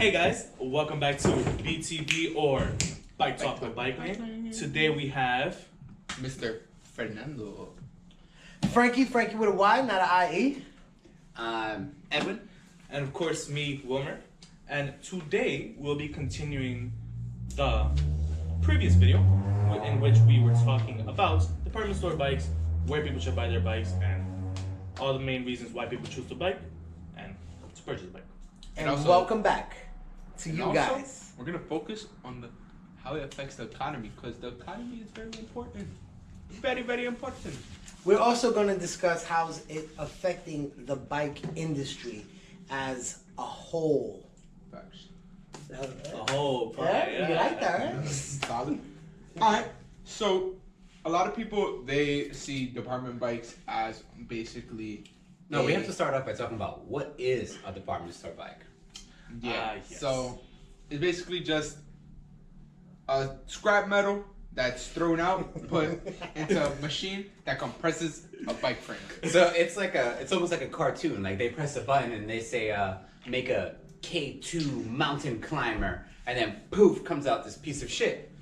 Hey guys, welcome back to BTB or Bike Talk with Bikelane. Today we have Mr. Fernando. Frankie with a Y, not an IE. Edwin. and of course me, Wilmer. And today we'll be continuing the previous video in which we were talking about department store bikes, where people should buy their bikes, and all the main reasons why people choose to bike and to purchase a bike. And also- welcome back to you guys. We're gonna focus on how it affects the economy, because the economy is very important. Very, very important. We're also going to discuss how's it affecting the bike industry as a whole. Facts. The whole Yeah, you like that, right? Solid. Alright, so a lot of people, they see department bikes as basically No, we have to start off by talking about what is a department store bike. Yes. So it's basically just a scrap metal that's thrown out, put into a machine that compresses a bike frame. So it's almost like a cartoon. Like they press a button and they say, make a K2 mountain climber, and then poof comes out this piece of shit.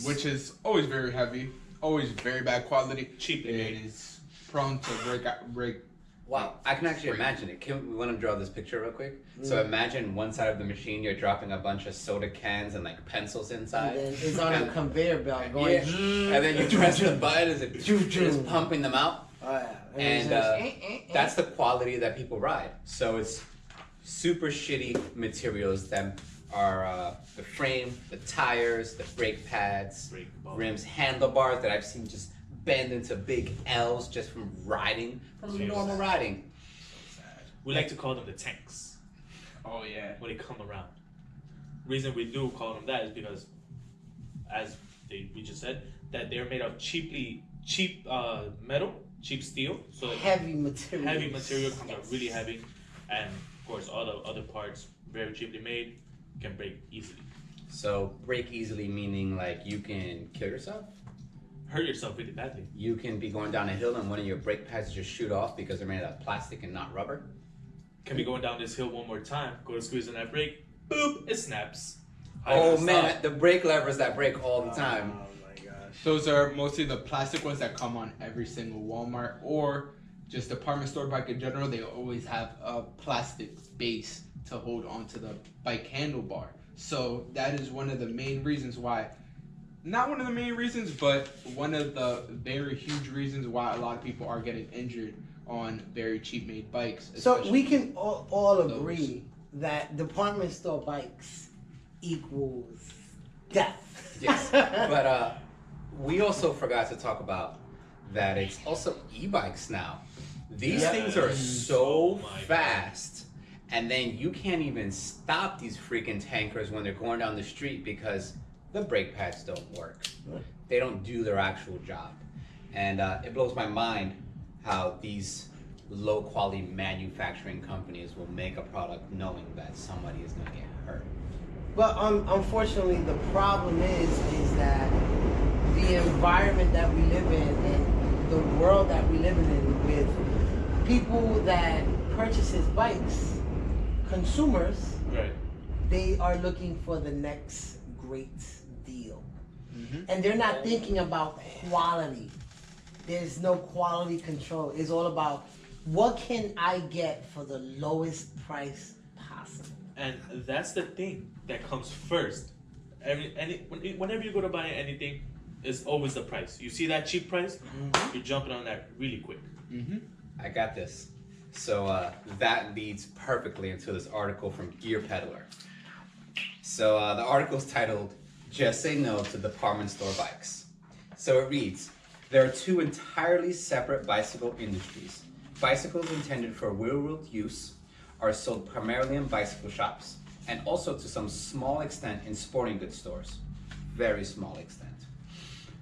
Which is always very heavy, always very bad quality. Cheaply made. It is prone to break. Wow, I can actually imagine it. We want to draw this picture real quick? So imagine one side of the machine, you're dropping a bunch of soda cans and like pencils inside. And then it's on a conveyor belt going. Yeah. And then you press the button as it is pumping them out. Oh, yeah. And it's just, that's the quality that people ride. So it's super shitty materials that are the frame, the tires, the brake pads, Brake ball. rims, handlebars that I've seen just bend into big L's just from riding, from Feels normal riding. We like to call them the tanks Oh yeah. when they come around. Reason we do call them that is because, as we just said, that they're made of cheap metal, cheap steel. So that heavy material. heavy material comes out really heavy, and of course all the other parts very cheaply made can break easily. So break easily meaning like you can kill yourself. Hurt yourself really badly. You can be going down a hill and one of your brake pads just shoot off because they're made out of plastic and not rubber. Can be going down this hill one more time, go to squeeze on that brake, boop, it snaps. Oh Stop. man, the brake levers that break all the time. Oh my gosh. Those are mostly the plastic ones that come on every single Walmart or just department store bike in general. They always have a plastic base to hold onto the bike handlebar. So that is one of the main reasons why. Not one of the main reasons, but one of the very huge reasons why a lot of people are getting injured on very cheap made bikes. So we especially can all those. agree that department store bikes equals death. Yes, but we also forgot to talk about that it's also e-bikes now. These Yeah. things are so Oh my fast, and then you can't even stop these freaking tankers when they're going down the street because the brake pads don't work. They don't do their actual job. And it blows my mind how these low quality manufacturing companies will make a product knowing that somebody is gonna get hurt. But unfortunately, the problem is that the environment that we live in and the world that we live in with people that purchases bikes, consumers, Right. they are looking for the next great deal. And they're not thinking about quality. There's no quality control. It's all about what can I get for the lowest price possible. And that's the thing that comes first. Whenever you go to buy anything, it's always the price. You see that cheap price, you're jumping on that really quick. I got this. So that leads perfectly into this article from Gear Peddler. So the article is titled, Just Say No to Department Store Bikes. So it reads, there are two entirely separate bicycle industries. Bicycles intended for real-world use are sold primarily in bicycle shops and also to some small extent in sporting goods stores. Very small extent.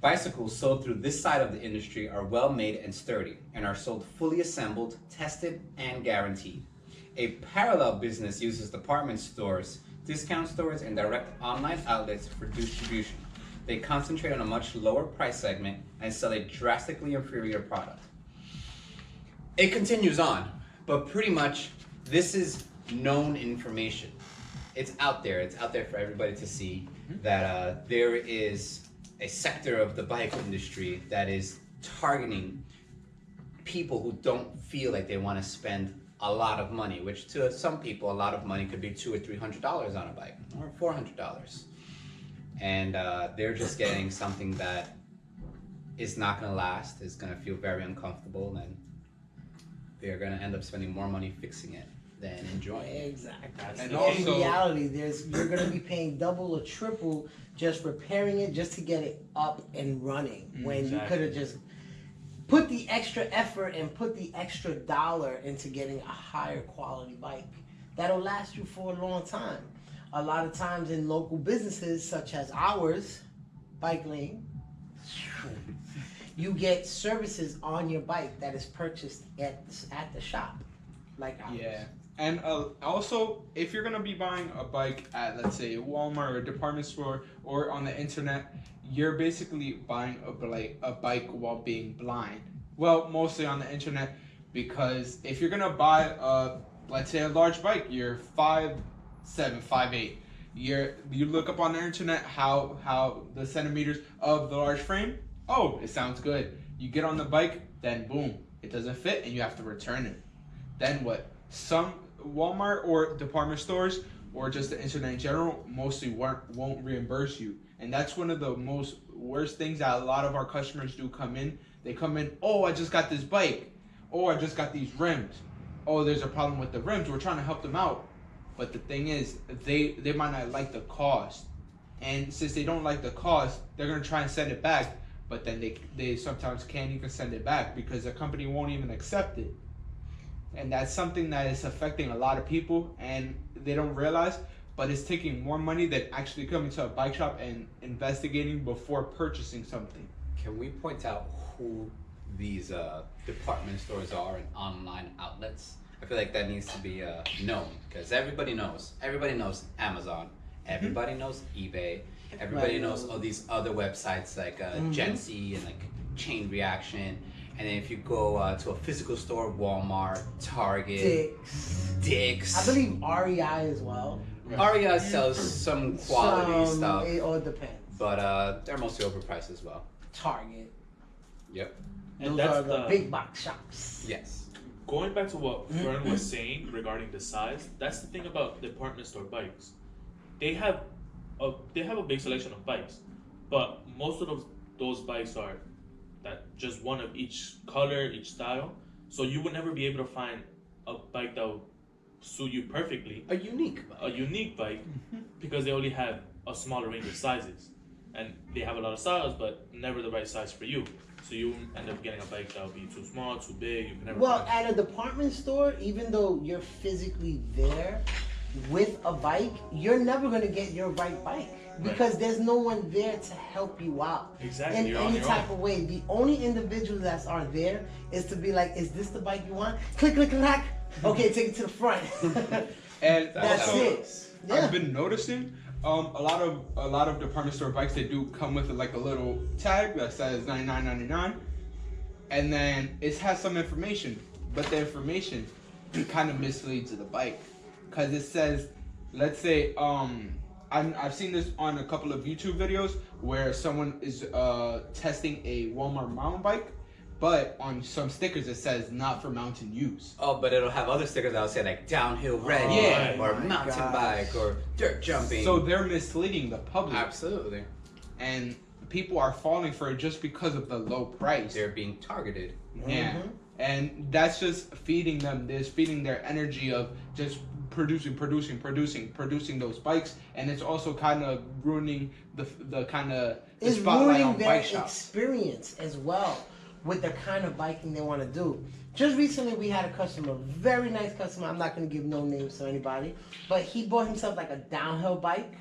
Bicycles sold through this side of the industry are well made and sturdy and are sold fully assembled, tested, and guaranteed. A parallel business uses department stores, discount stores, and direct online outlets for distribution. They concentrate on a much lower price segment and sell a drastically inferior product. It continues on, but pretty much this is known information. it's out there. It's out there for everybody to see that there is a sector of the bike industry that is targeting people who don't feel like they want to spend a lot of money, which to some people, a lot of money could be $200 or $300 on a bike, or $400. And they're just getting something that is not going to last, is going to feel very uncomfortable, and they're going to end up spending more money fixing it than enjoying it. Exactly. And In also- reality, you're going to be paying double or triple just repairing it just to get it up and running, when you could have just put the extra effort and put the extra dollar into getting a higher quality bike that'll last you for a long time. A lot of times in local businesses such as ours, Bikelane, you get services on your bike that is purchased at the shop, like ours. Yeah. And also, if you're gonna be buying a bike at, let's say, Walmart or a department store or on the internet, you're basically buying a bike while being blind. Well, mostly on the internet, because if you're gonna buy let's say a large bike, you're 5'7", 5'8". You look up on the internet how the centimeters of the large frame. Oh, it sounds good. You get on the bike, then boom, it doesn't fit, and you have to return it. Then what? Some Walmart or department stores or just the internet in general mostly won't reimburse you, and that's one of the most worst things that a lot of our customers do. They come in, oh, I just got this bike, oh, I just got these rims, oh, there's a problem with the rims, we're trying to help them out, but the thing is, they might not like the cost, and since they don't like the cost, they're gonna try and send it back, but then they sometimes can't even send it back because the company won't even accept it. And that's something that is affecting a lot of people, and they don't realize, but it's taking more money than actually coming to a bike shop and investigating before purchasing something. Can we point out who these department stores are and online outlets? I feel like that needs to be known, because everybody knows Amazon, everybody knows eBay, everybody knows all these other websites like Jensy and like Chain Reaction. And then if you go to a physical store, Walmart, Target, Dick's. I believe REI as well. REI sells some quality stuff, It all depends. but they're mostly overpriced as well. Target. Yep. And Those that's are the big box shops. Yes. Going back to what Fern was saying regarding the size, that's the thing about department store bikes. They have a big selection of bikes, but most of those bikes are that just one of each color, each style. So you would never be able to find a bike that would suit you perfectly. A unique bike. A unique bike, because they only have a smaller range of sizes, and they have a lot of styles, but never the right size for you. So you end up getting a bike that will be too small, too big. You can never. Well, find at a department store, even though you're physically there with a bike, you're never going to get your right bike because there's no one there to help you out Exactly, in you're on any your type own. of way. The only individuals that are there is to be like, is this the bike you want? Click, click, click. Okay, take it to the front. And That's also, it. Yeah. I've been noticing a lot of department store bikes, they do come with like a little tag that says $99.99, and then it has some information, but the information kind of misleads the bike, because it says, let's say I've seen this on a couple of YouTube videos where someone is testing a Walmart mountain bike, but on some stickers it says not for mountain use. Oh, but it'll have other stickers that'll say like downhill ready, Yeah. or Oh my mountain gosh. bike, or dirt jumping. So they're misleading the public. Absolutely. And people are falling for it just because of the low price. They're being targeted. Yeah. Mhm. And that's just feeding them this, feeding their energy of just producing those bikes, and it's also kind of ruining the kind of It's spotlight ruining on their bike shops. experience as well with the kind of biking they want to do. Just recently we had a customer, very nice customer, I'm not going to give no names to anybody, but he bought himself like a downhill bike,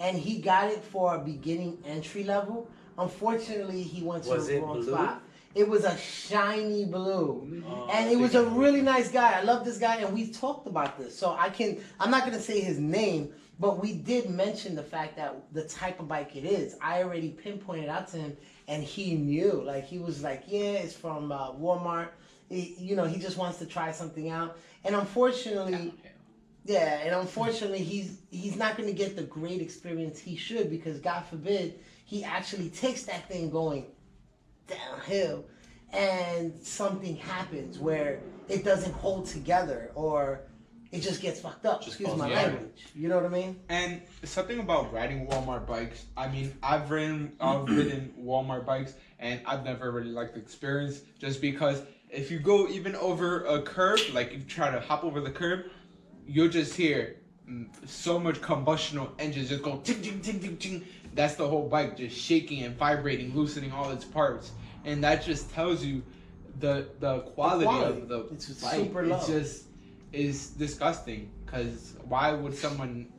and he got it for a beginning entry level. Unfortunately, he went to Was the it wrong blue? spot. It was a shiny blue. Oh, And it was a really nice guy. I love this guy, and we talked about this. So I'm not gonna say his name, but we did mention the fact that the type of bike it is. I already pinpointed out to him, and he knew. Like, he was like, yeah, it's from Walmart. He just wants to try something out. And unfortunately, Yeah, and unfortunately, he's not going to get the great experience he should because God forbid he actually takes that thing going downhill, and something happens where it doesn't hold together or it just gets fucked up. Just Excuse falls my apart. language. You know what I mean? And something about riding Walmart bikes. I mean, I've ridden Walmart bikes, and I've never really liked the experience just because if you go even over a curb, like if you try to hop over the curb, you'll just hear so much combustional engines just go ting ting ting ting ting. That's the whole bike just shaking and vibrating, loosening all its parts, and that just tells you the quality of the It's bike. super low. It just is disgusting. Because why would someone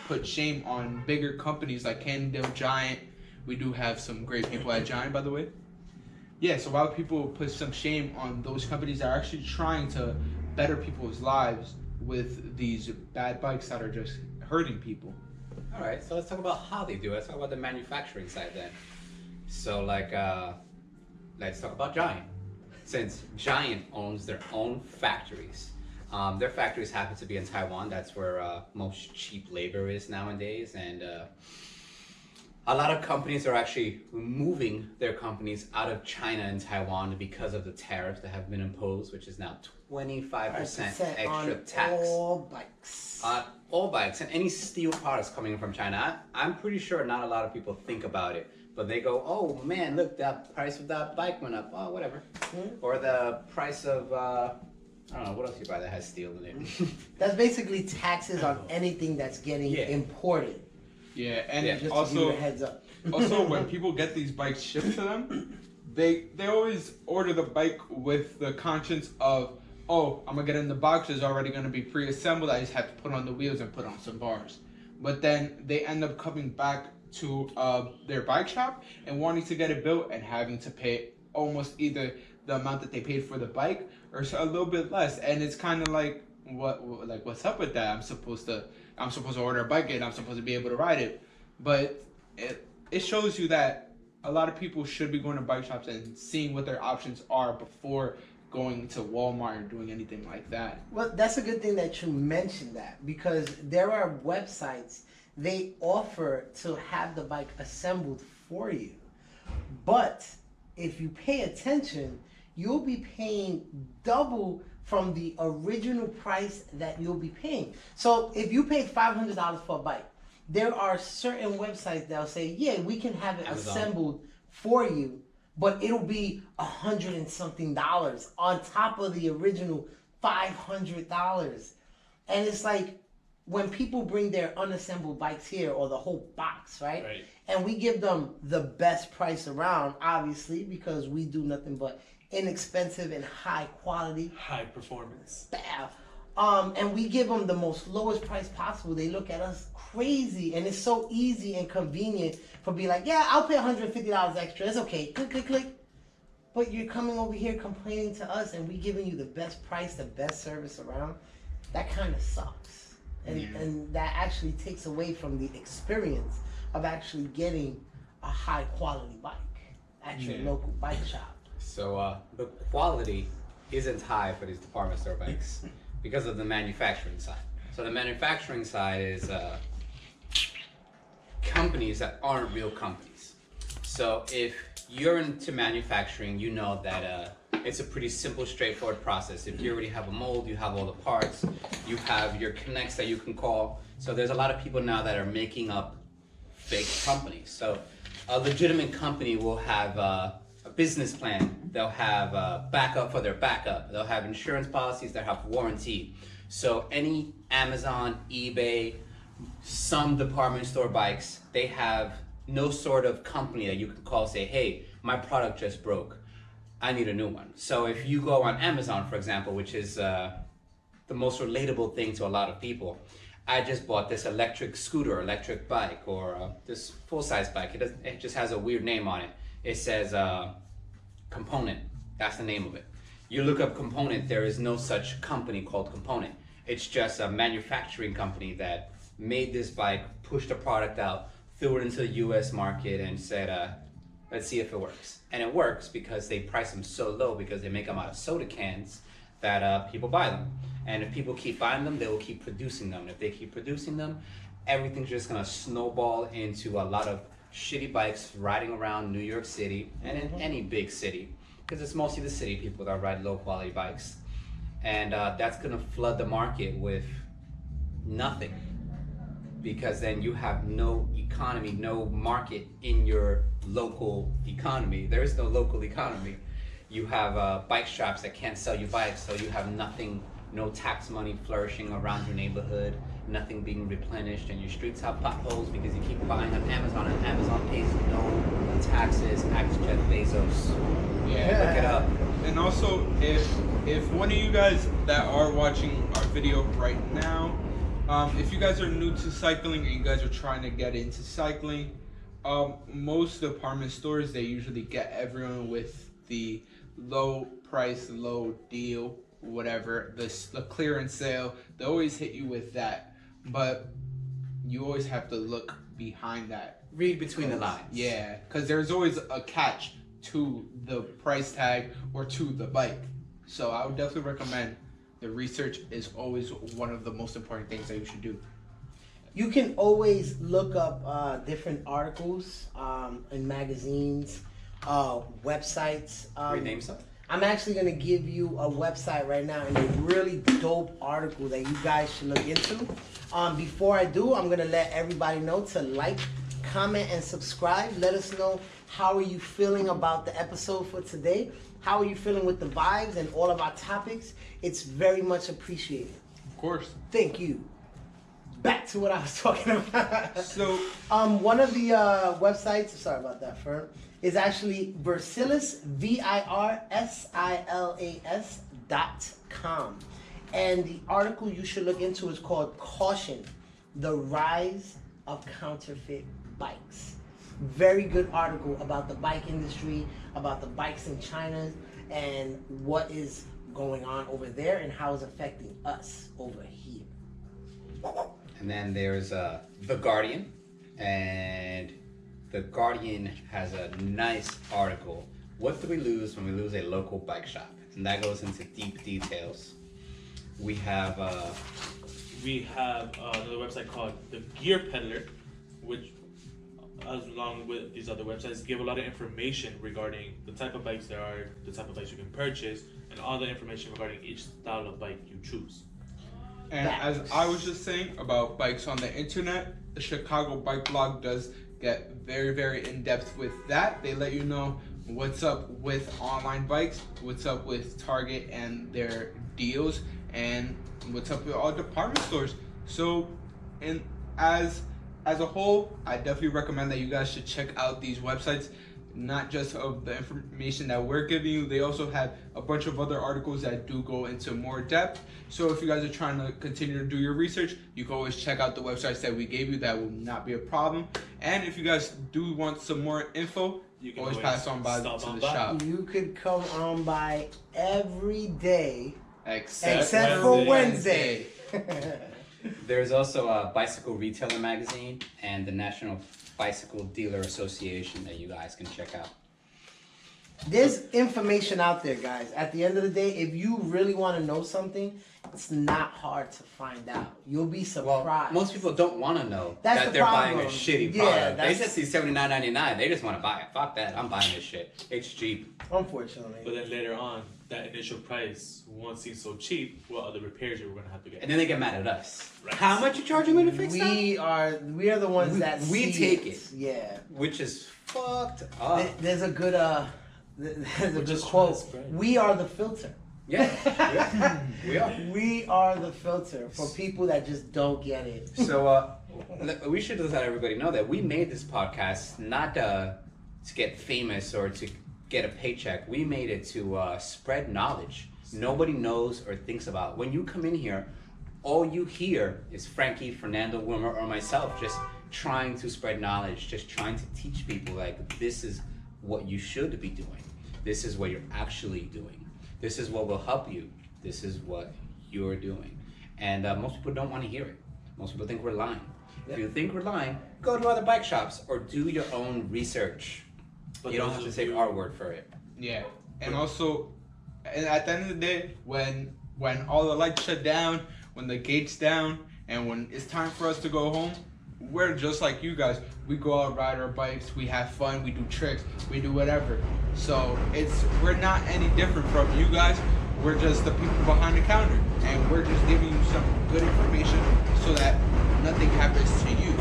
put shame on bigger companies like Cannondale, Giant? We do have some great people at Giant, by the way. Yeah, so why would people put some shame on those companies that are actually trying to better people's lives with these bad bikes that are just hurting people? All right, so let's talk about how they do it. Let's talk about the manufacturing side then. So let's talk about Giant. Since Giant owns their own factories, their factories happen to be in Taiwan. That's where most cheap labor is nowadays, and a lot of companies are actually moving their companies out of China and Taiwan because of the tariffs that have been imposed, which is now 25% extra on tax all bikes. on all bikes and any steel products coming in from China. I'm pretty sure not a lot of people think about it, but they go, "Oh man, look, that price of that bike went up. Oh, whatever." Or the price of I don't know, what else you buy that has steel in it? That's basically taxes on anything that's getting Yeah. imported. Yeah, and Yeah. Just to give also you a heads up. also when people get these bikes shipped to them, they always order the bike with the conscience of, oh, I'm gonna get in the box, it's already gonna be pre-assembled, I just have to put on the wheels and put on some bars. But then they end up coming back to their bike shop and wanting to get it built and having to pay almost either the amount that they paid for the bike or a little bit less, and it's kind of like what's up with that? I'm supposed to order a bike and I'm supposed to be able to ride it, but it shows you that a lot of people should be going to bike shops and seeing what their options are before going to Walmart or doing anything like that. Well, that's a good thing that you mentioned that because there are websites they offer to have the bike assembled for you. But if you pay attention, you'll be paying double from the original price that you'll be paying. So if you pay $500 for a bike, there are certain websites that'll say, yeah, we can have it Amazon. assembled for you, but it'll be $100 and something on top of the original $500. And it's like when people bring their unassembled bikes here or the whole box, right? Right. And we give them the best price around, obviously, because we do nothing but inexpensive and high quality. High performance. Bam. And we give them the most lowest price possible. They look at us crazy, and it's so easy and convenient for be like, yeah, I'll pay $150 extra. It's okay. Click, click, click. But you're coming over here complaining to us, and we giving you the best price, the best service around. That kind of sucks, and that actually takes away from the experience of actually getting a high quality bike at your local bike shop. So the quality isn't high for these department store bikes because of the manufacturing side. So the manufacturing side is companies that aren't real companies. So if you're into manufacturing, you know that it's a pretty simple, straightforward process. If you already have a mold, you have all the parts, you have your connects that you can call. So there's a lot of people now that are making up fake companies. So a legitimate company will have a business plan. They'll have a backup for their backup. They'll have insurance policies that have warranty. So any Amazon, eBay, some department store bikes, they have no sort of company that you can call, say, hey, my product just broke. I need a new one. So if you go on Amazon, for example, which is the most relatable thing to a lot of people, I just bought this electric scooter, electric bike, or this full-size bike. It just has a weird name on it. It says Component. That's the name of it. You look up Component, there is no such company called Component. It's just a manufacturing company that made this bike, pushed a product out, threw it into the US market and said, let's see if it works. And it works because they price them so low because they make them out of soda cans that people buy them. And if people keep buying them, they will keep producing them. If they keep producing them, everything's just gonna snowball into a lot of shitty bikes riding around New York City and in any big city, because it's mostly the city people that ride low quality bikes. And that's gonna flood the market with nothing, because then you have no economy, no market in your local economy. There is no local economy. You have bike shops that can't sell you bikes, so you have nothing, no tax money flourishing around your neighborhood, nothing being replenished, and your streets have potholes because you keep buying on Amazon, and Amazon pays no taxes. Ask Jeff Bezos. Yeah. Look it up. And also, if one of you guys that are watching our video right now, if you guys are new to cycling and you guys are trying to get into cycling, most department stores, they usually get everyone with the low price, low deal, whatever, the clearance sale. They always hit you with that, but you always have to look behind that. Read between the lines. Yeah, because there's always a catch to the price tag or to the bike. So I would definitely recommend the research is always one of the most important things that you should do. You can always look up different articles in magazines, websites. Rename some. I'm actually going to give you a website right now and a really dope article that you guys should look into. Before I do, I'm going to let everybody know to like, comment, and subscribe. Let us know how are you feeling about the episode for today. How are you feeling with the vibes and all of our topics? It's very much appreciated. Of course. Thank you. Back to what I was talking about. So, one of the websites, sorry about that, Fern, is actually Virsilas, VIRSILAS.com. And the article you should look into is called Caution, the Rise of Counterfeit Bikes. Very good article about the bike industry, about the bikes in China, and what is going on over there and how it's affecting us over here. And then there's The Guardian, and The Guardian has a nice article. What do we lose when we lose a local bike shop? And that goes into deep details. We have another website called The Gear Peddler, which, along with these other websites, give a lot of information regarding the type of bikes there are, the type of bikes you can purchase, and all the information regarding each style of bike you choose. and as I was just saying about bikes on the internet, the Chicago Bike Blog does get very, very in-depth with that. They let you know what's up with online bikes, what's up with Target and their deals, and what's up with all department stores. So, and as a whole, I definitely recommend that you guys should check out these websites, not just of the information that we're giving you. They also have a bunch of other articles that do go into more depth. So if you guys are trying to continue to do your research, you can always check out the websites that we gave you. That will not be a problem. And if you guys do want some more info, You can always pass on by to the shop. You could come on by every day Except for Wednesday. There's also a Bicycle Retailer magazine and the National Bicycle Dealer Association that you guys can check out. There's information out there, guys. At the end of the day, if you really want to know something, it's not hard to find out. You'll be surprised. Well, most people don't want to know That's that the they're buying a problem. shitty Yeah, product. They that's- just see $79.99. They just want to buy it. Fuck that. I'm buying this shit. It's cheap. Unfortunately. But then later on, that initial price won't seem so cheap. What other repairs you were gonna have to get? And then they get mad at us. Right. How much you charging me to fix that? We are the ones that we see take it. Yeah. Which is fucked up. There's a good there's a We're good just quote. trying to spread. We are the filter. Yeah. We are. We are the filter for people that just don't get it. So we should let everybody know that we made this podcast not to get famous or to get a paycheck. We made it to spread knowledge. Nobody knows or thinks about. When you come in here, all you hear is Frankie, Fernando, Wilmer, or myself just trying to spread knowledge, just trying to teach people like this is what you should be doing. This is what you're actually doing. This is what will help you. This is what you're doing. And most people don't want to hear it. Most people think we're lying. If you think we're lying, go to other bike shops or do your own research. But You don't those have to of take you- our word for it. Yeah, and also And at the end of the day, when all the lights shut down, when the gates down, and when it's time for us to go home, we're just like you guys. We go out, ride our bikes, we have fun, we do tricks, we do whatever. So we're not any different from you guys. We're just the people behind the counter, and we're just giving you some good information so that nothing happens to you.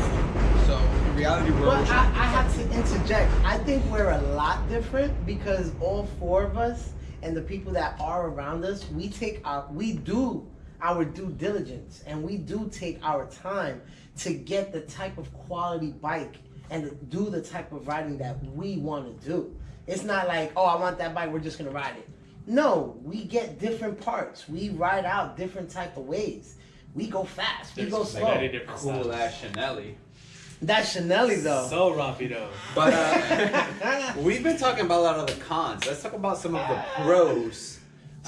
So in reality, we're. Well, I have to interject. I think we're a lot different because all four of us and the people that are around us, we do our due diligence, and we do take our time to get the type of quality bike and to do the type of riding that we want to do. It's not like, oh, I want that bike, we're just gonna ride it. No, we get different parts. We ride out different type of ways. We go fast. We go slow. Cool ass Chanelli. That's Chanelli though. So rapido. But we've been talking about a lot of the cons. Let's talk about some of the pros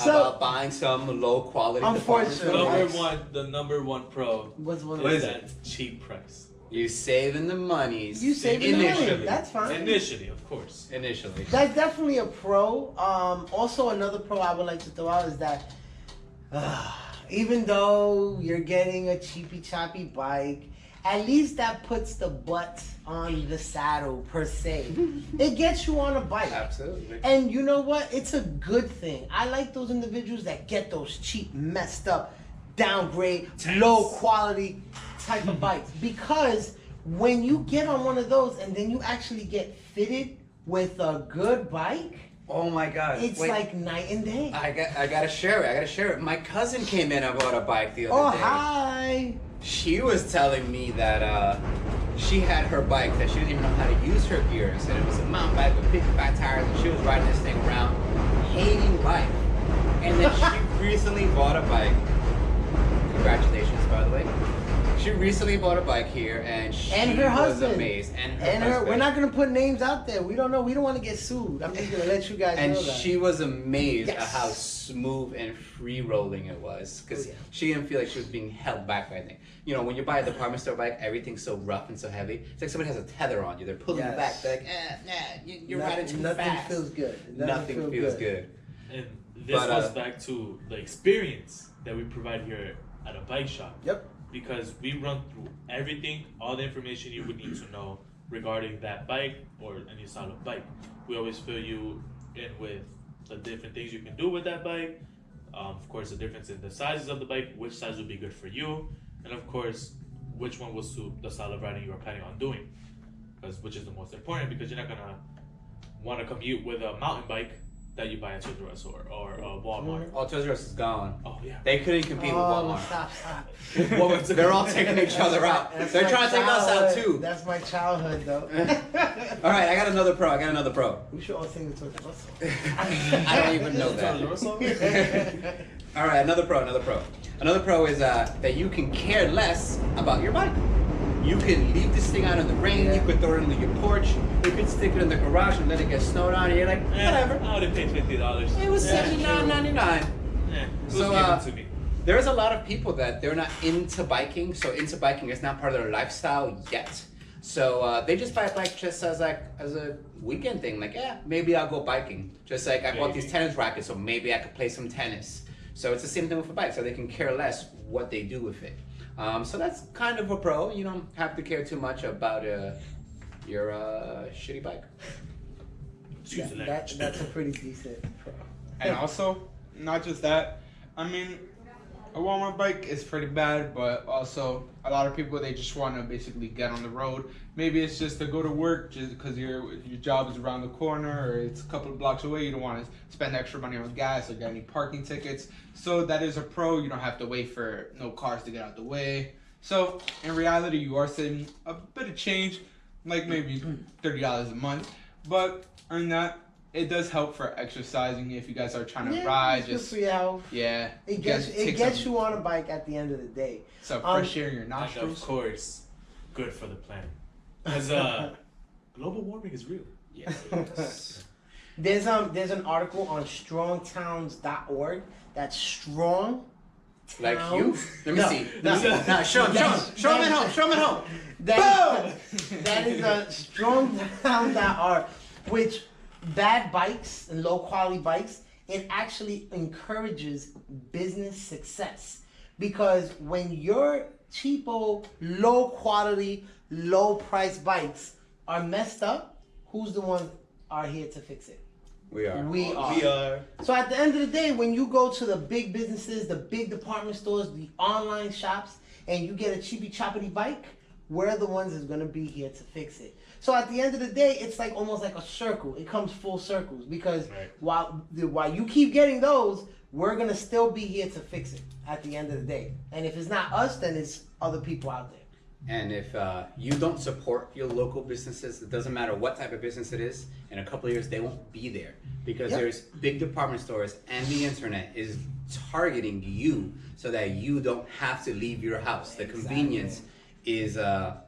about buying some low quality department stores. The number one pro What's one is that cheap price. You saving the monies. You saving the money. Initially. That's fine. Initially, of course. Initially. That's definitely a pro. Also, another pro I would like to throw out is that even though you're getting a cheapy choppy bike, at least that puts the butt on the saddle per se. It gets you on a bike. Absolutely. And you know what? It's a good thing. I like those individuals that get those cheap, messed up, downgrade, low quality type of bikes. Because when you get on one of those and then you actually get fitted with a good bike, oh my God! it's like night and day. I gotta share it. My cousin came in and bought a bike the other day. Oh, hi. She was telling me that she had her bike that she didn't even know how to use her gears, and it was a mountain bike with big fat tires, and she was riding this thing around, hating life. And then she recently bought a bike. Congratulations, by the way. She recently bought a bike here, and her was husband. amazed. And her, husband. we're not gonna put names out there. We don't know. We don't want to get sued. I'm just gonna let you guys And know that. she was amazed at Yes. how smooth and free rolling it was, because she didn't feel like she was being held back by anything. You know, when you buy a department store bike, everything's so rough and so heavy. It's like somebody has a tether on you. They're pulling you back. They're like, you're riding too fast. Nothing feels good. Nothing feels good. And this goes back to the experience that we provide here at a bike shop. Yep. Because we run through everything, all the information you would need to know regarding that bike or any style of bike. We always fill you in with the different things you can do with that bike. Of course, the difference in the sizes of the bike, which size would be good for you, and of course, which one will suit the style of riding you are planning on doing. Which is the most important, because you're not gonna want to commute with a mountain bike that you buy at Toys R Us or Walmart. Oh, Toys R Us is gone. Oh yeah. They couldn't compete with Walmart. Stop. They're all taking each other out. They're trying to take us out too. That's my childhood, though. All right, I got another pro. We should all sing the Toys R Us song. I don't even know that. All right, another pro. Another pro is that you can care less about your bike. You can leave this thing out in the rain. Yeah. You could throw it into your porch. You could stick it in the garage and let it get snowed on. And you're like, whatever. I would have paid $50. It was $79.99. Yeah, it was So, given to me. There's a lot of people that they're not into biking. So into biking is not part of their lifestyle yet. So they just buy a bike just as a weekend thing. Like, yeah, maybe I'll go biking. Just like I bought these tennis rackets, so maybe I could play some tennis. So it's the same thing with a bike. So they can care less what they do with it. So that's kind of a pro. You don't have to care too much about your shitty bike. That's a pretty decent pro. And also, not just that. I mean, a Walmart bike is pretty bad, but also a lot of people, they just want to basically get on the road. Maybe it's just to go to work just because your job is around the corner or it's a couple of blocks away. You don't want to spend extra money on gas or get any parking tickets. So that is a pro. You don't have to wait for no cars to get out the way. So in reality, you are saving a bit of change, like maybe $30 a month. But on that, it does help for exercising if you guys are trying to ride. It's just good for your health. yeah, It gets you on a bike at the end of the day. some fresh air in your And nostrils. of course, good for the planet. Because global warming is real. Yes. There's an article on strongtowns.org that's strong. Like you? Let me see. No. Nah, show him at home. That is a strongtown.org, which bad bikes and low quality bikes it actually encourages business success. Because when your cheapo, low quality, low price bikes are messed up, who's the one are here to fix it? We are. We are. We are. So at the end of the day, when you go to the big businesses, the big department stores, the online shops, and you get a cheapy choppity bike, we're the ones that's gonna be here to fix it. So at the end of the day, it's like almost like a circle. It comes full circles because Right. while you keep getting those, we're gonna still be here to fix it at the end of the day. And if it's not us, then it's other people out there. And if you don't support your local businesses, it doesn't matter what type of business it is, in a couple of years they won't be there because Yep. there's big department stores and the internet is targeting you so that you don't have to leave your house. The Exactly. convenience is a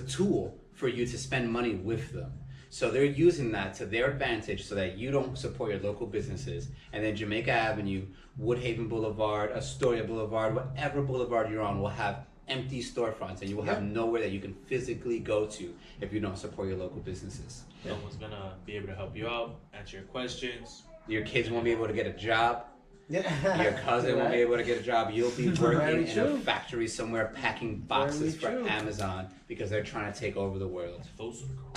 tool for you to spend money with them. So they're using that to their advantage so that you don't support your local businesses. And then Jamaica Avenue, Woodhaven Boulevard, Astoria Boulevard, whatever boulevard you're on will have empty storefronts and you will have nowhere that you can physically go to if you don't support your local businesses. No one's gonna be able to help you out, answer your questions. Your kids won't be able to get a job. Yeah. Your cousin won't be able to get a job. You'll be working Very in true. a factory somewhere packing boxes Very for true. Amazon because they're trying to take over the world. Full circle.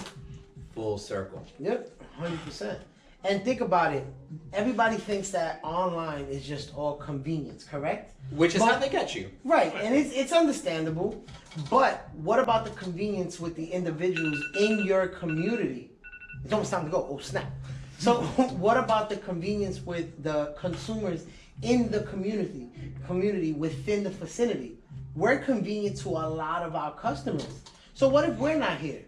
Full circle. Yep, 100%. And think about it. Everybody thinks that online is just all convenience, correct? Which is But- how they get you. Right, and it's understandable. But what about the convenience with the individuals in your community? It's almost time to go. Oh, snap. So what about the convenience with the consumers in the community within the vicinity? We're convenient to a lot of our customers. So what if we're not here?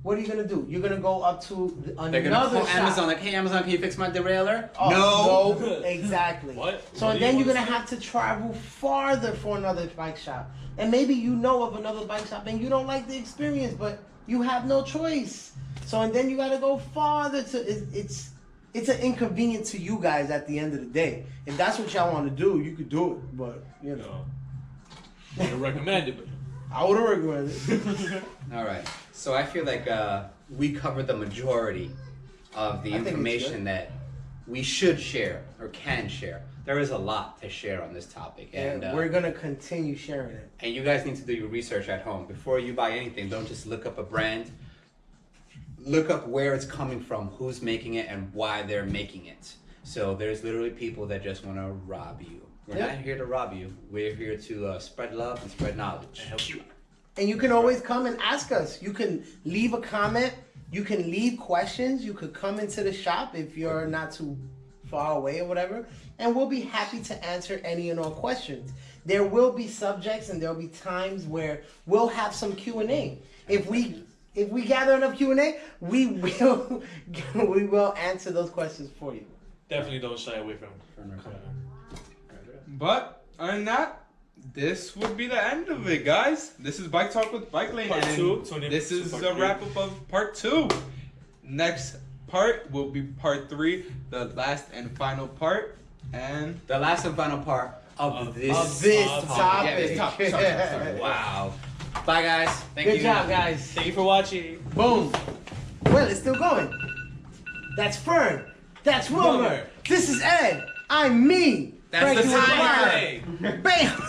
What are you gonna do? You're gonna go up to They're gonna another call shop. Amazon like, hey Amazon, can you fix my derailleur? Oh, no, exactly. What? So What do then you you're gonna wanna have to travel farther for another bike shop, and maybe you know of another bike shop and you don't like the experience, but you have no choice. So and then you gotta go farther to. It's an inconvenience to you guys at the end of the day. If that's what y'all want to do, you could do it, but you know, No. I recommend it, but I would have recommended it. All right. So I feel like we covered the majority of the I think it's information good. that we should share or can share. There is a lot to share on this topic, and And we're gonna continue sharing it. and you guys need to do your research at home before you buy anything. Don't just look up a brand. Look up where it's coming from, who's making it, and why they're making it. So there's literally people that just want to rob you. We're Yeah. not here to rob you. We're here to spread love and spread knowledge. I help you out. And you can always come and ask us. You can leave a comment. You can leave questions. You could come into the shop if you're not too far away or whatever. And we'll be happy to answer any and all questions. There will be subjects and there'll be times where we'll have some Q&A. If we gather enough Q&A, we will answer those questions for you. Definitely don't shy away from From coming. But other than that, this would be the end of it, guys. This is Bike Talk with Bikelane. Part and two. Tune in This to is part a three. wrap up of part 2. Next part will be part 3, the last and final part. And The last and final part of Of this topic. Yeah, this topic. Sorry. Wow. Bye guys. Thank Good you. job, guys. Thank you for watching. Boom. Well, it's still going. That's Fern. That's Wilmer. Wilmer. This is Ed. I'm me. That's Frankie the with time. Fire. Bam.